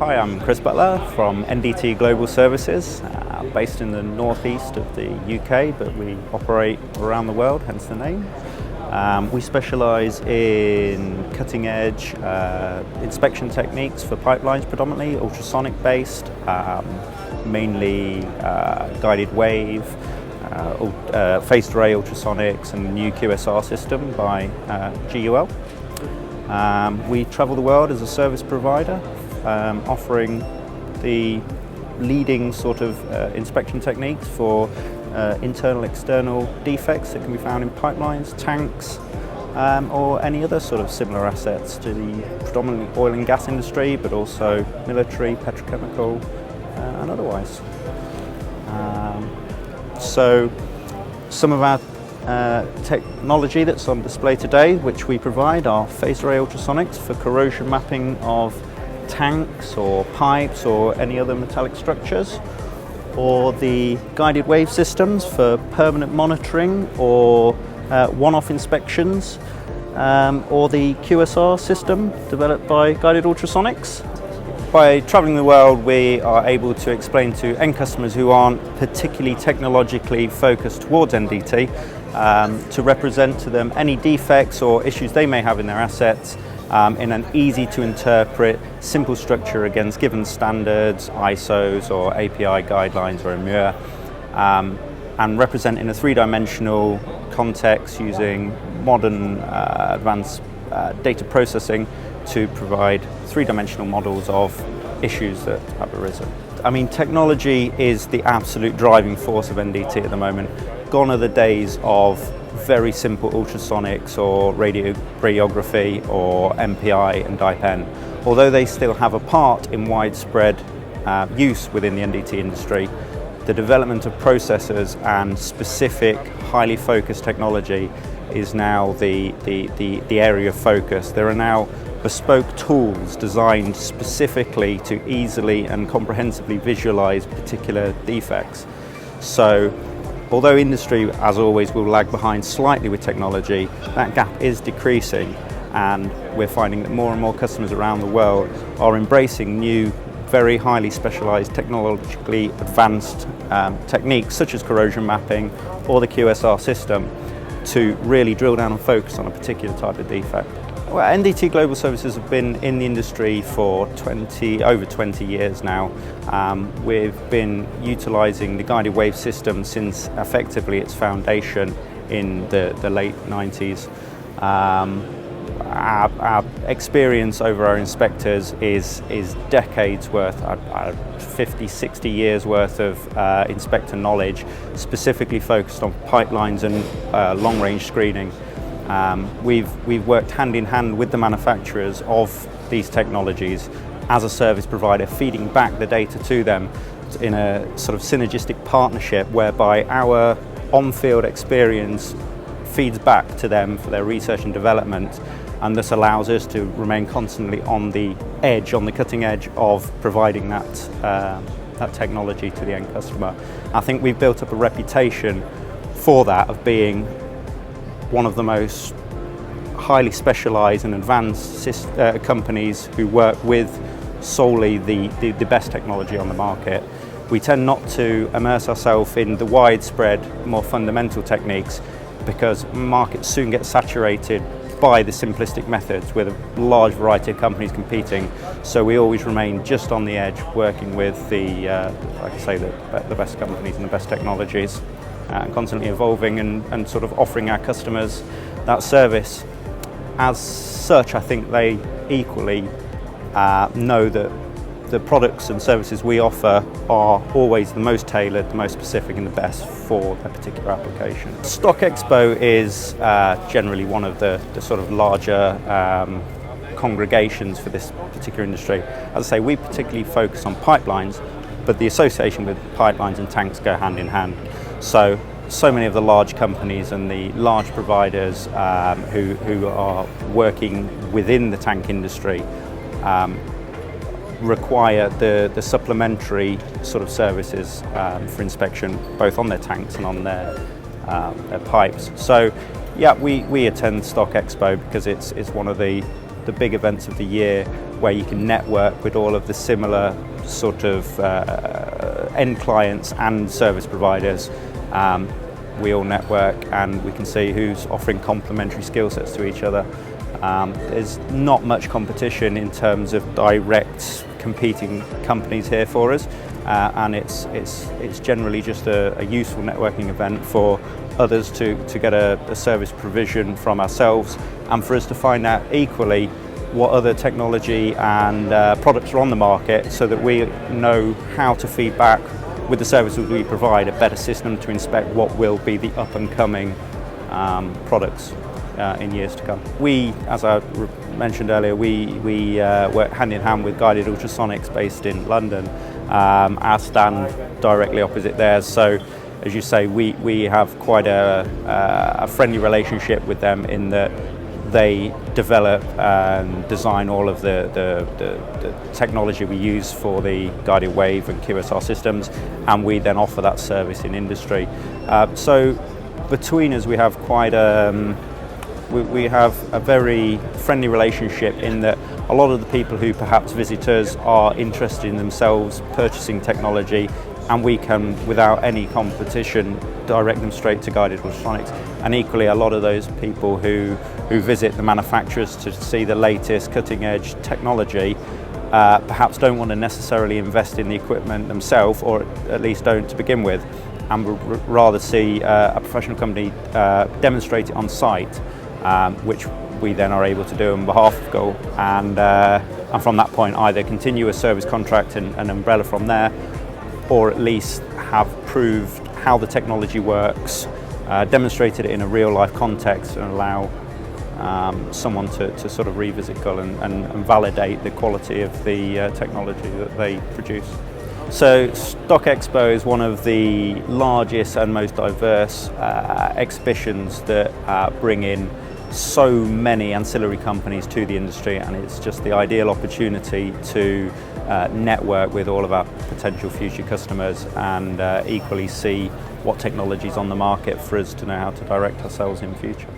Hi, I'm Chris Butler from NDT Global Services, based in the northeast of the UK, but we operate around the world, hence the name. We specialise in cutting-edge inspection techniques for pipelines, predominantly ultrasonic based, mainly guided wave, phased array ultrasonics, and the new QSR system by GUL. We travel the world as a service provider, offering the leading sort of inspection techniques for internal, external defects that can be found in pipelines, tanks, or any other sort of similar assets to the predominantly oil and gas industry, but also military, petrochemical, and otherwise. So some of our technology that's on display today, which we provide, are phased array ultrasonics for corrosion mapping of tanks or pipes or any other metallic structures, or the guided wave systems for permanent monitoring or one-off inspections, or the QSR system developed by Guided Ultrasonics. By travelling the world, we are able to explain to end customers who aren't particularly technologically focused towards NDT, to represent to them any defects or issues they may have in their assets in an easy to interpret, simple structure against given standards, ISOs or API guidelines or EMUR, and represent in a three-dimensional context using modern advanced data processing to provide three-dimensional models of issues that have arisen. I mean, technology is the absolute driving force of NDT at the moment. Gone are the days of very simple ultrasonics or radiography or MPI and DIPEN. Although they still have a part in widespread use within the NDT industry, the development of processors and specific highly focused technology is now the area of focus. There are now bespoke tools designed specifically to easily and comprehensively visualize particular defects. So although industry, as always, will lag behind slightly with technology, that gap is decreasing, and we're finding that more and more customers around the world are embracing new, very highly specialized, technologically advanced techniques such as corrosion mapping or the QSR system to really drill down and focus on a particular type of defect. Well, NDT Global Services have been in the industry for over 20 years now. We've been utilising the guided wave system since effectively its foundation in the late 90s. Our experience over our inspectors is decades worth, 50, 60 years worth of inspector knowledge, specifically focused on pipelines and long-range screening. We've worked hand in hand with the manufacturers of these technologies as a service provider, feeding back the data to them in a sort of synergistic partnership whereby our on-field experience feeds back to them for their research and development, and this allows us to remain constantly on the edge, on the cutting edge of providing that technology to the end customer. I think we've built up a reputation for that, of being one of the most highly specialised and advanced companies who work with solely the best technology on the market. We tend not to immerse ourselves in the widespread, more fundamental techniques, because markets soon get saturated by the simplistic methods with a large variety of companies competing. So we always remain just on the edge, working with like I say, the best companies and the best technologies. Constantly evolving and sort of offering our customers that service. As such, I think they equally know that the products and services we offer are always the most tailored, the most specific and the best for a particular application. StocExpo is generally one of the sort of larger congregations for this particular industry. As I say, we particularly focus on pipelines, but the association with pipelines and tanks go hand in hand. So many of the large companies and the large providers who are working within the tank industry require the supplementary sort of services for inspection, both on their tanks and on their pipes. So yeah, we attend StocExpo because it's one of the the big events of the year where you can network with all of the similar sort of end clients and service providers. We all network and we can see who's offering complementary skill sets to each other. There's not much competition in terms of direct competing companies here for us, and it's generally just a useful networking event for others to get a service provision from ourselves, and for us to find out equally what other technology and products are on the market, so that we know how to feed back with the services we provide a better system to inspect what will be the up and coming products in years to come. We, as I mentioned earlier, we work hand in hand with Guided Ultrasonics based in London. Our stand directly opposite theirs, so as you say, we have quite a friendly relationship with them in that they develop and design all of the technology we use for the guided wave and QSR systems, and we then offer that service in industry. So between us we have quite we have a very friendly relationship in that a lot of the people who perhaps visit us are interested in themselves purchasing technology, and we can, without any competition, direct them straight to Guided Ultrasonics. And equally, a lot of those people who visit the manufacturers to see the latest cutting edge technology perhaps don't want to necessarily invest in the equipment themselves, or at least don't to begin with, and would rather see a professional company demonstrate it on site, which we then are able to do on behalf of Gull, and from that point either continue a service contract and an umbrella from there, or at least have proved how the technology works, demonstrated it in a real life context, and allow someone to sort of revisit Gull and validate the quality of the technology that they produce. So StocExpo is one of the largest and most diverse exhibitions that bring in so many ancillary companies to the industry, and it's just the ideal opportunity to network with all of our potential future customers and equally see what technology is on the market for us to know how to direct ourselves in future.